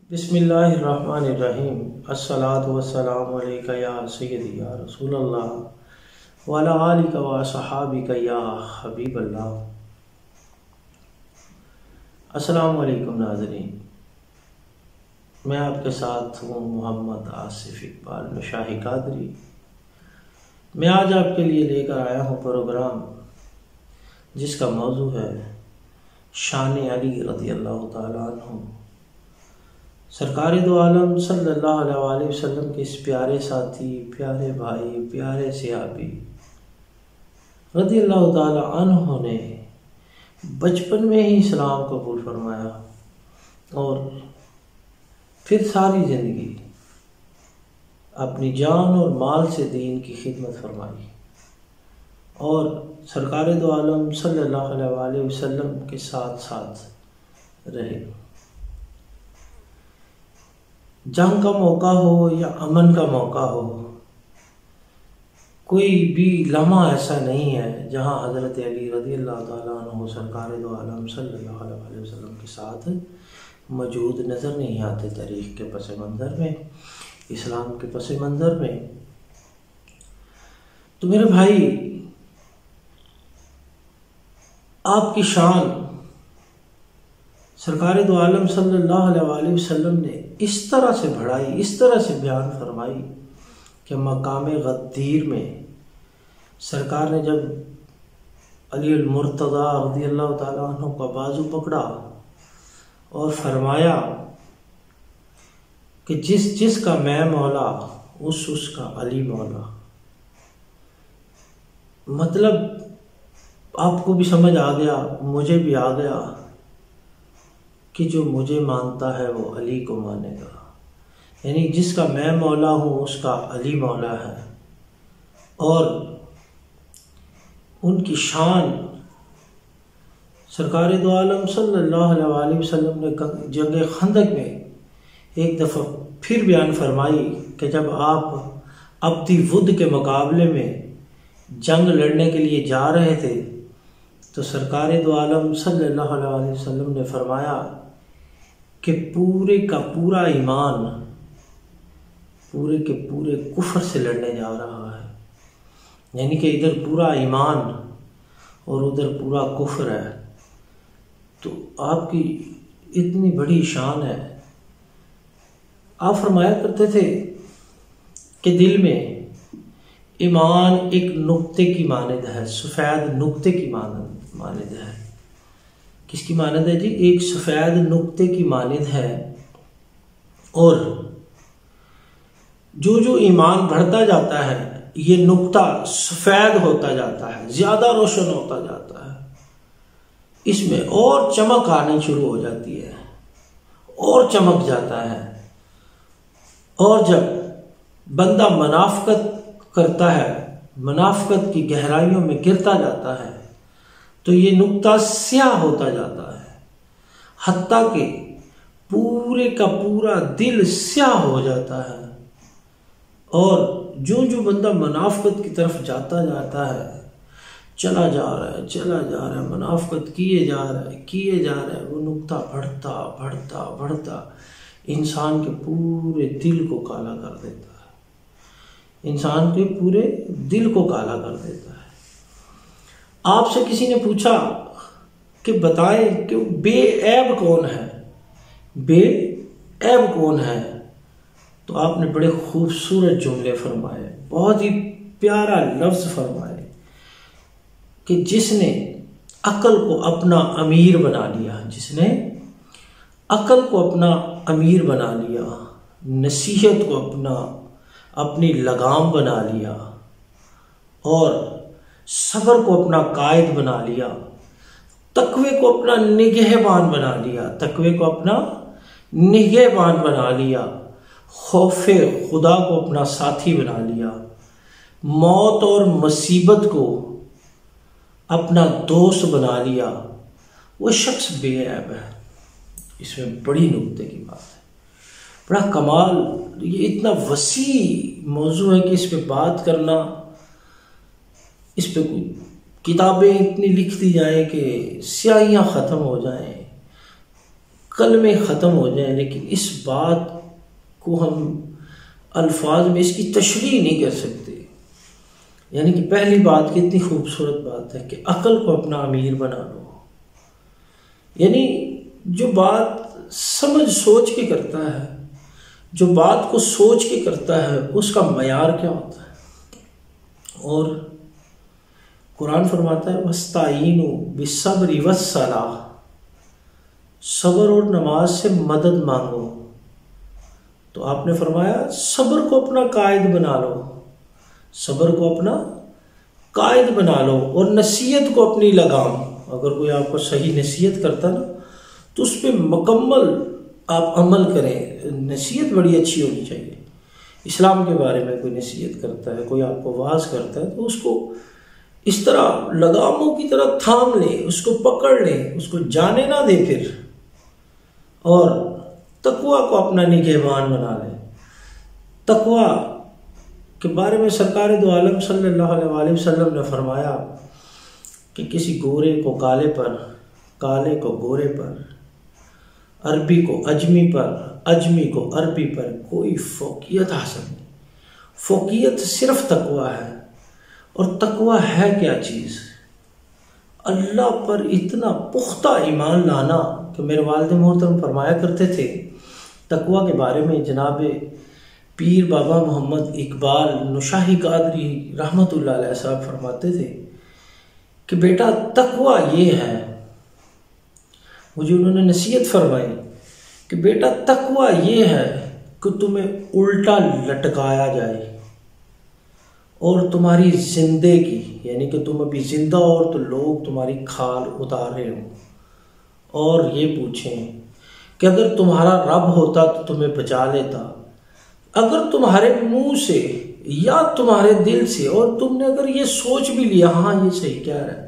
بسم اللہ الرحمن الرحیم الصلاۃ والسلام علیک یا سیدی یا رسول اللہ وعلی آلک و صحابک یا حبیب اللہ۔ السلام علیکم ناظرین، میں آپ کے ساتھ ہوں محمد آصف اقبال مشاہی قادری۔ میں آج آپ کے لیے لے کر آیا ہوں پروگرام جس کا موضوع ہے شان علی رضی اللہ تعالیٰ عنہ۔ سرکار دو عالم صلی اللہ علیہ وآلہ وسلم کے اس پیارے ساتھی، پیارے بھائی، پیارے صحابی رضی اللہ تعالی عنہ نے بچپن میں ہی اسلام قبول فرمایا اور پھر ساری زندگی اپنی جان اور مال سے دین کی خدمت فرمائی اور سرکار دو عالم صلی اللہ علیہ وآلہ وسلم کے ساتھ ساتھ رہے۔ جنگ کا موقع ہو یا امن کا موقع ہو، کوئی بھی لمحہ ایسا نہیں ہے جہاں حضرت علی رضی اللہ تعالیٰ عنہ سرکار دو عالم صلی اللہ علیہ وسلم کے ساتھ موجود نظر نہیں آتے۔ تاریخ کے پس منظر میں، اسلام کے پس منظر میں تو میرے بھائی، آپ کی شان سرکار دو عالم صلی اللہ علیہ وآلہ وسلم نے اس طرح سے بڑھائی، اس طرح سے بیان فرمائی کہ مقام غدیر میں سرکار نے جب علی المرتضیٰ رضی اللہ تعالیٰ عنہ کا بازو پکڑا اور فرمایا کہ جس کا میں مولا اس کا علی مولا، مطلب آپ کو بھی سمجھ آ گیا، مجھے بھی آ گیا کہ جو مجھے مانتا ہے وہ علی کو مانے گا، یعنی جس کا میں مولا ہوں اس کا علی مولا ہے۔ اور ان کی شان سرکار دو عالم صلی اللہ علیہ وآلہ وسلم نے جنگ خندق میں ایک دفعہ پھر بیان فرمائی کہ جب آپ ابدی ود کے مقابلے میں جنگ لڑنے کے لیے جا رہے تھے تو سرکار دو عالم صلی اللہ علیہ وآلہ وسلم نے فرمایا کہ پورے کا پورا ایمان پورے کے پورے کفر سے لڑنے جا رہا ہے، یعنی کہ ادھر پورا ایمان اور ادھر پورا کفر ہے۔ تو آپ کی اتنی بڑی شان ہے۔ آپ فرمایا کرتے تھے کہ دل میں ایمان ایک نقطے کی مانند ہے، سفید نقطے کی مانند ہے۔ کس کی مانند ہے جی؟ ایک سفید نقطے کی مانند ہے، اور جو ایمان بڑھتا جاتا ہے یہ نقطہ سفید ہوتا جاتا ہے، زیادہ روشن ہوتا جاتا ہے، اس میں اور چمک آنی شروع ہو جاتی ہے اور چمک جاتا ہے۔ اور جب بندہ منافقت کرتا ہے، منافقت کی گہرائیوں میں گرتا جاتا ہے تو یہ نقطہ سیاہ ہوتا جاتا ہے، حتیٰ کہ پورے کا پورا دل سیاہ ہو جاتا ہے۔ اور جو بندہ منافقت کی طرف جاتا ہے، چلا جا رہا ہے، منافقت کیے جا رہا ہے، وہ نقطہ بڑھتا انسان کے پورے دل کو کالا کر دیتا ہے، انسان کے پورے دل کو کالا کر دیتا ہے۔ آپ سے کسی نے پوچھا کہ بتائیں کہ بے عیب کون ہے، بے عیب کون ہے؟ تو آپ نے بڑے خوبصورت جملے فرمائے، بہت ہی پیارا لفظ فرمائے کہ جس نے عقل کو اپنا امیر بنا لیا، جس نے عقل کو اپنا امیر بنا لیا، نصیحت کو اپنی لگام بنا لیا، اور صبر کو اپنا قائد بنا لیا، تقوی کو اپنا نگہبان بنا لیا، خوف خدا کو اپنا ساتھی بنا لیا، موت اور مصیبت کو اپنا دوست بنا لیا، وہ شخص بے عیب ہے۔ اس میں بڑی نکتے کی بات ہے، بڑا کمال۔ یہ اتنا وسیع موضوع ہے کہ اس پہ بات کرنا، اس پہ کوئی کتابیں اتنی لکھ دی جائیں کہ سیاہیاں ختم ہو جائیں، کلمے ختم ہو جائیں، لیکن اس بات کو ہم الفاظ میں اس کی تشریح نہیں کر سکتے۔ یعنی کہ پہلی بات کتنی خوبصورت بات ہے کہ عقل کو اپنا امیر بنا لو۔ یعنی جو بات سمجھ سوچ کے کرتا ہے، جو بات کو سوچ کے کرتا ہے، اس کا معیار کیا ہوتا ہے؟ اور قرآن فرماتا ہے وَاسْتَعِینُوا بِالصَّبْرِ وَالصَّلَاةِ، صبر اور نماز سے مدد مانگو۔ تو آپ نے فرمایا صبر کو اپنا قائد بنا لو، صبر کو اپنا قائد بنا لو، اور نصیحت کو اپنی لگام۔ اگر کوئی آپ کو صحیح نصیحت کرتا نا تو اس پہ مکمل آپ عمل کریں۔ نصیحت بڑی اچھی ہونی چاہیے۔ اسلام کے بارے میں کوئی نصیحت کرتا ہے، کوئی آپ کو واعظ کرتا ہے، تو اس کو اس طرح لگاموں کی طرح تھام لیں، اس کو پکڑ لیں، اس کو جانے نہ دیں پھر، اور تقویٰ کو اپنا نگہبان بنا لیں۔ تقویٰ کے بارے میں سرکار دو عالم صلی اللہ علیہ وسلم نے فرمایا کہ کسی گورے کو کالے پر، کالے کو گورے پر، عربی کو اجمی پر، اجمی کو عربی پر کوئی فوقیت حاصل نہیں۔ فوقیت صرف تقویٰ ہے۔ اور تقویٰ ہے کیا چیز؟ اللہ پر اتنا پختہ ایمان لانا کہ میرے والد محترم فرمایا کرتے تھے تقویٰ کے بارے میں، جناب پیر بابا محمد اقبال نشاہی قادری رحمۃ اللہ علیہ صاحب فرماتے تھے کہ بیٹا تقویٰ یہ ہے، مجھے انہوں نے نصیحت فرمائی کہ بیٹا تقویٰ یہ ہے کہ تمہیں الٹا لٹکایا جائے، اور تمہاری زندگی، یعنی کہ تم ابھی زندہ ہو تو لوگ تمہاری کھال اتار رہے ہوں، اور یہ پوچھیں کہ اگر تمہارا رب ہوتا تو تمہیں بچا لیتا۔ اگر تمہارے منہ سے یا تمہارے دل سے، اور تم نے اگر یہ سوچ بھی لیا ہاں یہ صحیح کہہ رہا ہے،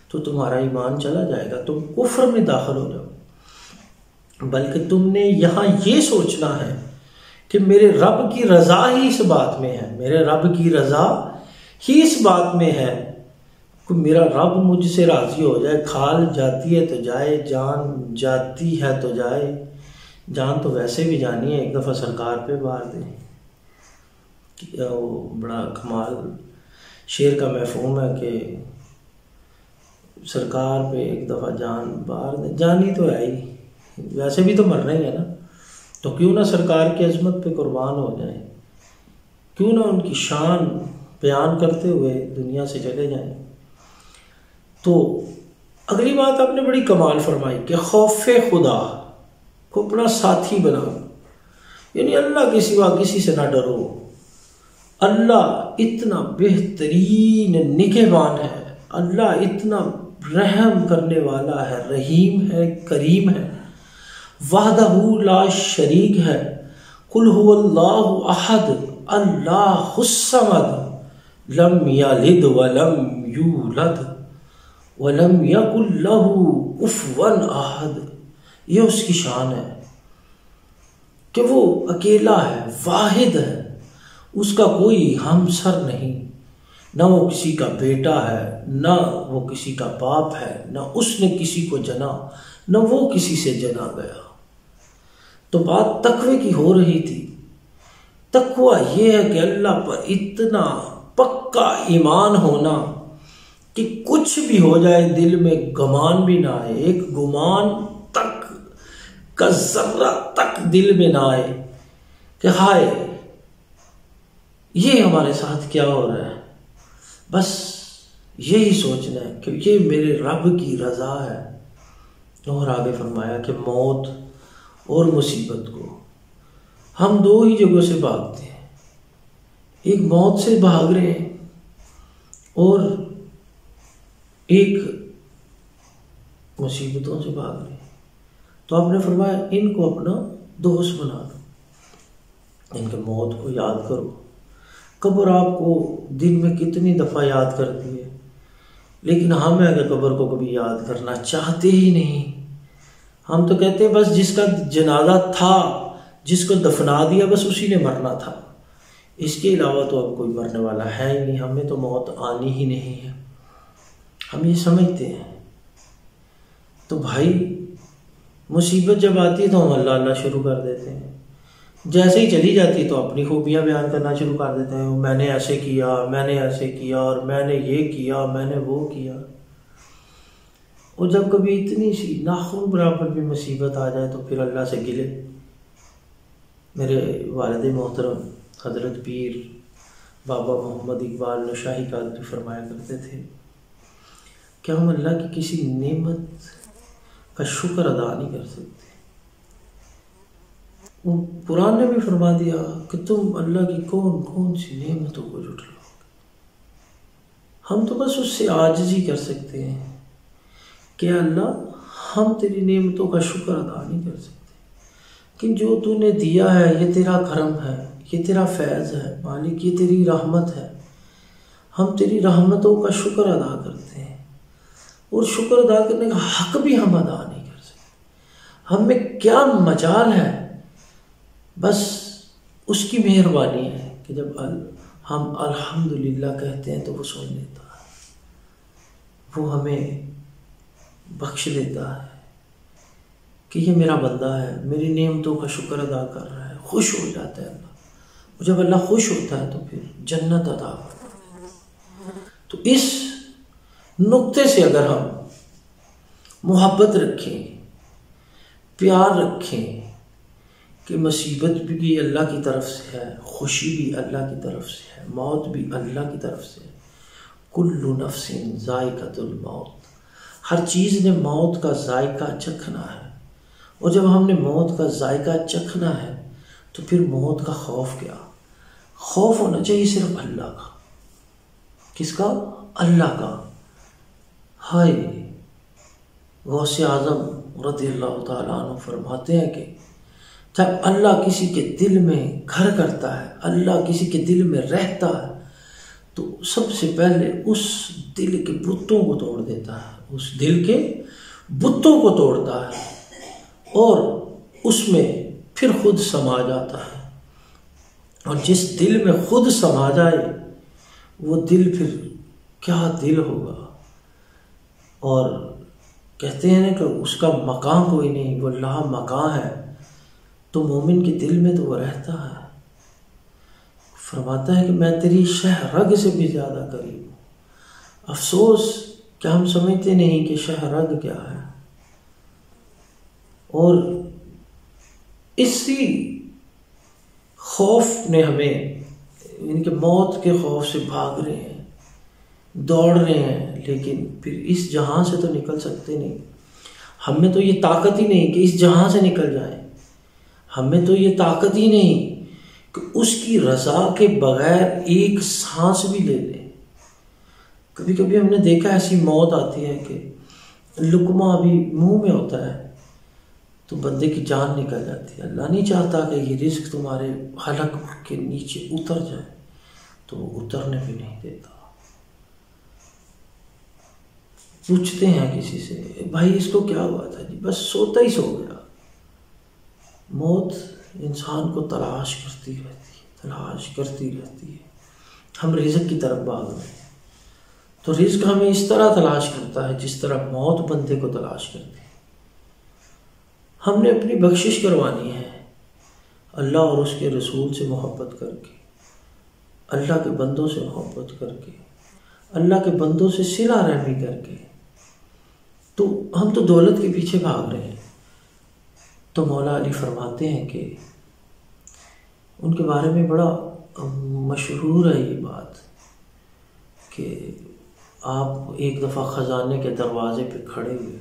تو تمہارا ایمان چلا جائے گا، تم کفر میں داخل ہو جاؤ۔ بلکہ تم نے یہاں یہ سوچنا ہے کہ میرے رب کی رضا ہی اس بات میں ہے، میرے رب کی رضا ہی اس بات میں ہے کہ میرا رب مجھ سے راضی ہو جائے۔ کھال جاتی ہے تو جائے، جان جاتی ہے تو جائے، جان تو ویسے بھی جانی ہے، ایک دفعہ سرکار پہ بار دیں۔ وہ بڑا کمال شعر کا مفہوم ہے کہ سرکار پہ ایک دفعہ جان بار دیں، جانی تو ہے ہی، ویسے بھی تو مرنا ہی ہے نا، تو کیوں نہ سرکار کی عظمت پہ قربان ہو جائیں، کیوں نہ ان کی شان بیان کرتے ہوئے دنیا سے چلے جائیں۔ تو اگلی بات آپ نے بڑی کمال فرمائی کہ خوف خدا کو اپنا ساتھی بناؤ، یعنی اللہ کے سوا کسی سے نہ ڈرو۔ اللہ اتنا بہترین نگہبان ہے، اللہ اتنا رحم کرنے والا ہے، رحیم ہے، کریم ہے، وحدہ لا شریک ہے۔ قل هو اللہ احد اللہ الصمد لم یلد ولم یولد ولم یکن لہ کفوا احد۔ یہ اس کی شان ہے کہ وہ اکیلا ہے، واحد ہے، اس کا کوئی ہمسر نہیں، نہ وہ کسی کا بیٹا ہے، نہ وہ کسی کا باپ ہے، نہ اس نے کسی کو جنا، نہ وہ کسی سے جنا گیا۔ تو بات تقوی کی ہو رہی تھی۔ تقوی یہ ہے کہ اللہ پر اتنا پکا ایمان ہونا کہ کچھ بھی ہو جائے دل میں گمان بھی نہ آئے، ایک گمان تک کا ذرہ تک دل میں نہ آئے کہ ہائے یہ ہمارے ساتھ کیا ہو رہا ہے۔ بس یہی سوچنا ہے کہ یہ میرے رب کی رضا ہے۔ اور آگے فرمایا کہ موت اور مصیبت کو ہم دو ہی جگہوں سے بھاگتے ہیں، ایک موت سے بھاگ رہے ہیں اور ایک مصیبتوں سے بھاگ رہے ہیں۔ تو آپ نے فرمایا ان کو اپنا دوست بنا لو، ان کے موت کو یاد کرو۔ قبر آپ کو دن میں کتنی دفعہ یاد کرتی ہے، لیکن ہم اگر قبر کو کبھی یاد کرنا چاہتے ہی نہیں، ہم تو کہتے ہیں بس جس کا جنازہ تھا، جس کو دفنا دیا، بس اسی نے مرنا تھا، اس کے علاوہ تو اب کوئی مرنے والا ہے ہی نہیں، ہمیں تو موت آنی ہی نہیں ہے، ہم یہ سمجھتے ہیں۔ تو بھائی مصیبت جب آتی ہے تو ہم اللہ اللہ شروع کر دیتے ہیں، جیسے ہی چلی جاتی تو اپنی خوبیاں بیان کرنا شروع کر دیتے ہیں، میں نے ایسے کیا، میں نے ایسے کیا، اور میں نے یہ کیا، میں نے وہ کیا۔ اور جب کبھی اتنی سی ناخن برابر بھی مصیبت آ جائے تو پھر اللہ سے گلے۔ میرے والد محترم حضرت پیر بابا محمد اقبال نشاہی قادری فرمایا کرتے تھے کہ ہم اللہ کی کسی نعمت کا شکر ادا نہیں کر سکتے۔ وہ قرآن نے بھی فرما دیا کہ تم اللہ کی کون کون سی نعمتوں کو جھٹلاؤ گے۔ ہم تو بس اس سے عاجزی کر سکتے ہیں کہ اللہ ہم تیری نعمتوں کا شکر ادا نہیں کر سکتے، کہ جو تو نے دیا ہے یہ تیرا کرم ہے، یہ تیرا فیض ہے مالک، یہ تیری رحمت ہے۔ ہم تیری رحمتوں کا شکر ادا کرتے ہیں، اور شکر ادا کرنے کا حق بھی ہم ادا نہیں کر سکتے۔ ہم میں کیا مجال ہے، بس اس کی مہربانی ہے کہ جب ہم الحمدللہ کہتے ہیں تو وہ سن لیتا ہے، وہ ہمیں بخش دیتا ہے کہ یہ میرا بندہ ہے، میری نعمتوں کا شکر ادا کر رہا ہے، خوش ہو جاتا ہے اللہ۔ اور جب اللہ خوش ہوتا ہے تو پھر جنت عطا کرتا ہے۔ تو اس نقطے سے اگر ہم محبت رکھیں، پیار رکھیں کہ مصیبت بھی اللہ کی طرف سے ہے، خوشی بھی اللہ کی طرف سے ہے، موت بھی اللہ کی طرف سے ہے، کل نفس ذائقۃ الموت، ہر چیز نے موت کا ذائقہ چکھنا ہے۔ اور جب ہم نے موت کا ذائقہ چکھنا ہے تو پھر موت کا خوف کیا؟ خوف ہونا چاہیے صرف اللہ کا۔ کس کا؟ اللہ کا۔ ہائے، غوث اعظم رضی اللہ تعالیٰ عنہ فرماتے ہیں کہ جب اللہ کسی کے دل میں گھر کرتا ہے، اللہ کسی کے دل میں رہتا ہے، تو سب سے پہلے اس دل کے بتوں کو توڑ دیتا ہے، اس دل کے بتوں کو توڑتا ہے، اور اس میں پھر خود سما جاتا ہے۔ اور جس دل میں خود سما جائے وہ دل پھر کیا دل ہوگا۔ اور کہتے ہیں کہ اس کا مکان کوئی نہیں، وہ لا مکان ہے۔ تو مومن کے دل میں تو وہ رہتا ہے، فرماتا ہے کہ میں تیری شہ رگ سے بھی زیادہ قریب ہوں۔ افسوس کہ ہم سمجھتے نہیں کہ شہ رگ کیا ہے۔ اور اسی خوف نے ہمیں، یعنی کہ موت کے خوف سے بھاگ رہے ہیں، دوڑ رہے ہیں، لیکن پھر اس جہاں سے تو نکل سکتے نہیں۔ ہم میں تو یہ طاقت ہی نہیں کہ اس جہاں سے نکل جائیں، ہم میں تو یہ طاقت ہی نہیں کہ اس کی رضا کے بغیر ایک سانس بھی لے لیں۔ کبھی کبھی ہم نے دیکھا ایسی موت آتی ہے کہ لقمہ ابھی منہ میں ہوتا ہے تو بندے کی جان نکل جاتی ہے۔ اللہ نہیں چاہتا کہ یہ رزق تمہارے حلق کے نیچے اتر جائے، تو وہ اترنے بھی نہیں دیتا۔ پوچھتے ہیں کسی سے، بھائی اس کو کیا ہوا تھا؟ جی بس سوتا ہی سو گیا۔ موت انسان کو تلاش کرتی رہتی ہے، تلاش کرتی رہتی ہے۔ ہم رزق کی طرف بھاگ رہے ہیں تو رزق ہمیں اس طرح تلاش کرتا ہے جس طرح موت بندے کو تلاش کرتی ہے۔ ہم نے اپنی بخشش کروانی ہے اللہ اور اس کے رسول سے محبت کر کے، اللہ کے بندوں سے محبت کر کے، اللہ کے بندوں سے صلہ رحمی کر کے۔ تو ہم تو دولت کے پیچھے بھاگ رہے ہیں۔ تو مولا علی فرماتے ہیں کہ ان کے بارے میں بڑا مشہور ہے یہ بات کہ آپ ایک دفعہ خزانے کے دروازے پہ کھڑے ہوئے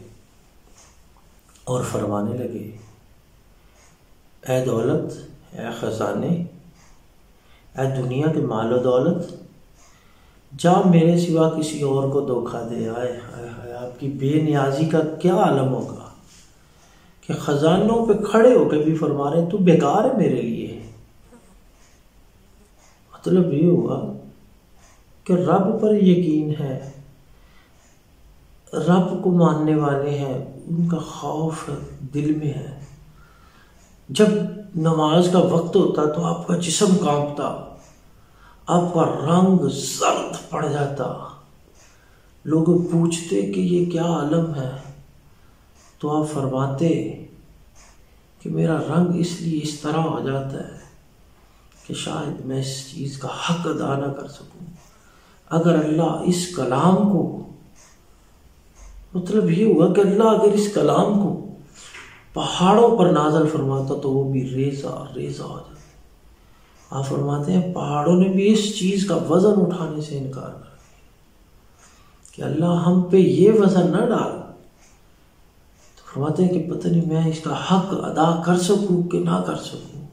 اور فرمانے لگے، اے دولت، اے خزانے، اے دنیا کے مال و دولت، جا میرے سوا کسی اور کو دھوکہ دے۔ آئے ہائے ہائے، آپ کی بے نیازی کا کیا عالم ہوگا کہ خزانوں پہ کھڑے ہو کے بھی فرما رہے ہیں تو بیکار ہے میرے لیے۔ مطلب یہ ہوا کہ رب پر یقین ہے، رب کو ماننے والے ہیں، ان کا خوف دل میں ہے۔ جب نماز کا وقت ہوتا تو آپ کا جسم کانپتا، آپ کا رنگ زرد پڑ جاتا، لوگ پوچھتے کہ یہ کیا عالم ہے، تو آپ فرماتے کہ میرا رنگ اس لیے اس طرح ہو جاتا ہے کہ شاید میں اس چیز کا حق ادا نہ کر سکوں۔ اگر اللہ اس کلام کو، مطلب یہ ہوا کہ اللہ اگر اس کلام کو پہاڑوں پر نازل فرماتا تو وہ بھی ریزہ ریزہ ہو جاتا۔ آپ فرماتے ہیں پہاڑوں نے بھی اس چیز کا وزن اٹھانے سے انکار کر دیا کہ اللہ ہم پہ یہ وزن نہ ڈال۔ تو فرماتے ہیں کہ پتہ نہیں میں اس کا حق ادا کر سکوں کہ نہ کر سکوں۔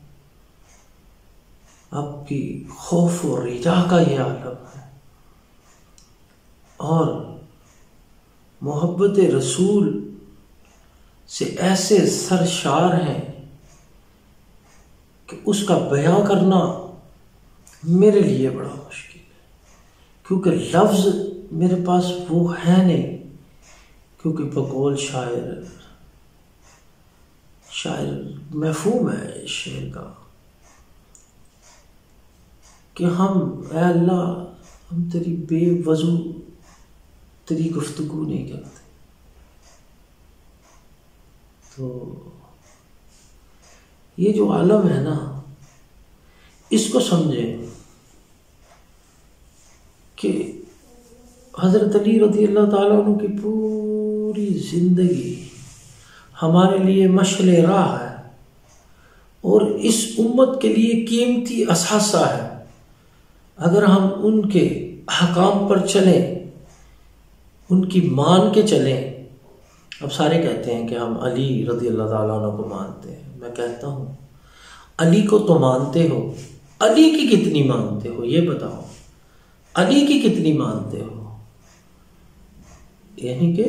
آپ کی خوف و رجا کا یہ عالم ہے، اور محبت رسول سے ایسے سرشار ہیں کہ اس کا بیان کرنا میرے لیے بڑا مشکل ہے، کیونکہ لفظ میرے پاس وہ ہے نہیں، کیونکہ بقول شاعر مفہوم ہے شعر کا کہ اے اللہ ہم تیری بے وضو تیری گفتگو نہیں کرتے۔ تو یہ جو عالم ہے نا، اس کو سمجھیں کہ حضرت علی رضی اللہ تعالیٰ عنہ کی پوری زندگی ہمارے لیے مشعل راہ ہے، اور اس امت کے لیے قیمتی اثاثہ ہے۔ اگر ہم ان کے احکام پر چلیں، ان کی مان کے چلیں۔ اب سارے کہتے ہیں کہ ہم علی رضی اللہ تعالیٰ عنہ کو مانتے ہیں، میں کہتا ہوں علی کو تو مانتے ہو، علی کی کتنی مانتے ہو یہ بتاؤ، علی کی کتنی مانتے ہو؟ یعنی کہ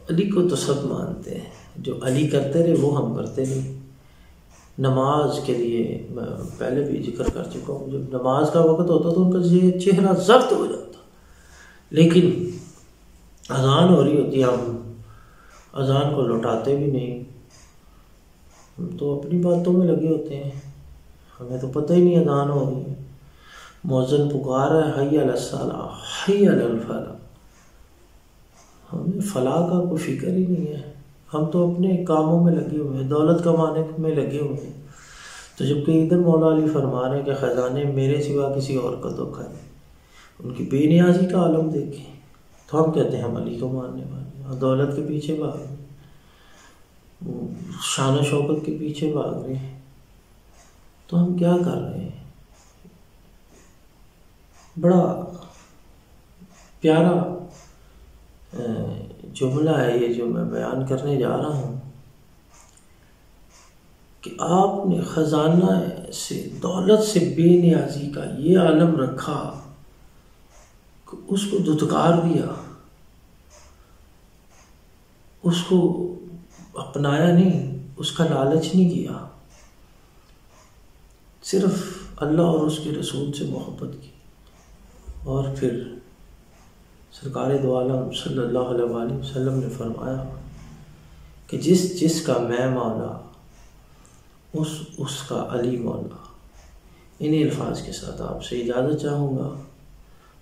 علی کو تو سب مانتے ہیں، جو علی کرتے رہے وہ ہم کرتے نہیں۔ نماز کے لیے میں پہلے بھی ذکر کر چکا ہوں، جب نماز کا وقت ہوتا تو ان کا چہرہ زرد ہو جاتا، لیکن اذان ہو رہی ہوتی ہے، ہم اذان کو لوٹاتے بھی نہیں، ہم تو اپنی باتوں میں لگے ہوتے ہیں، ہمیں تو پتہ ہی نہیں اذان ہو رہی ہے۔ مؤذن پکار ہے حی علی الصلاۃ حی علی الفلاح، ہمیں فلاح کا کوئی فکر ہی نہیں ہے، ہم تو اپنے کاموں میں لگے ہوئے ہیں، دولت کمانے میں لگے ہوئے ہیں۔ تو جبکہ ادھر مولا علی فرما رہے ہیں کہ خزانے میرے سوا کسی اور کا دھوکہ نہیں، ان کی بے نیازی کا عالم دیکھیں، تو ہم کہتے ہیں ہم علی کو ماننے والے ہیں، دولت کے پیچھے بھاگ رہے ہیں، شان و شوکت کے پیچھے بھاگ رہے ہیں، تو ہم کیا کر رہے ہیں؟ بڑا پیارا جملہ ہے یہ جو میں بیان کرنے جا رہا ہوں کہ آپ نے خزانہ سے، دولت سے بے نیازی کا یہ عالم رکھا کہ اس کو دھتکار دیا، اس کو اپنایا نہیں، اس کا لالچ نہیں کیا، صرف اللہ اور اس کے رسول سے محبت کی۔ اور پھر سرکار دو عالم صلی اللہ علیہ وآلہ وسلم نے فرمایا کہ جس کا میں مولا اس کا علی مولا۔ انہی الفاظ کے ساتھ آپ سے اجازت چاہوں گا۔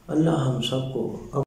اللہ ہم سب کو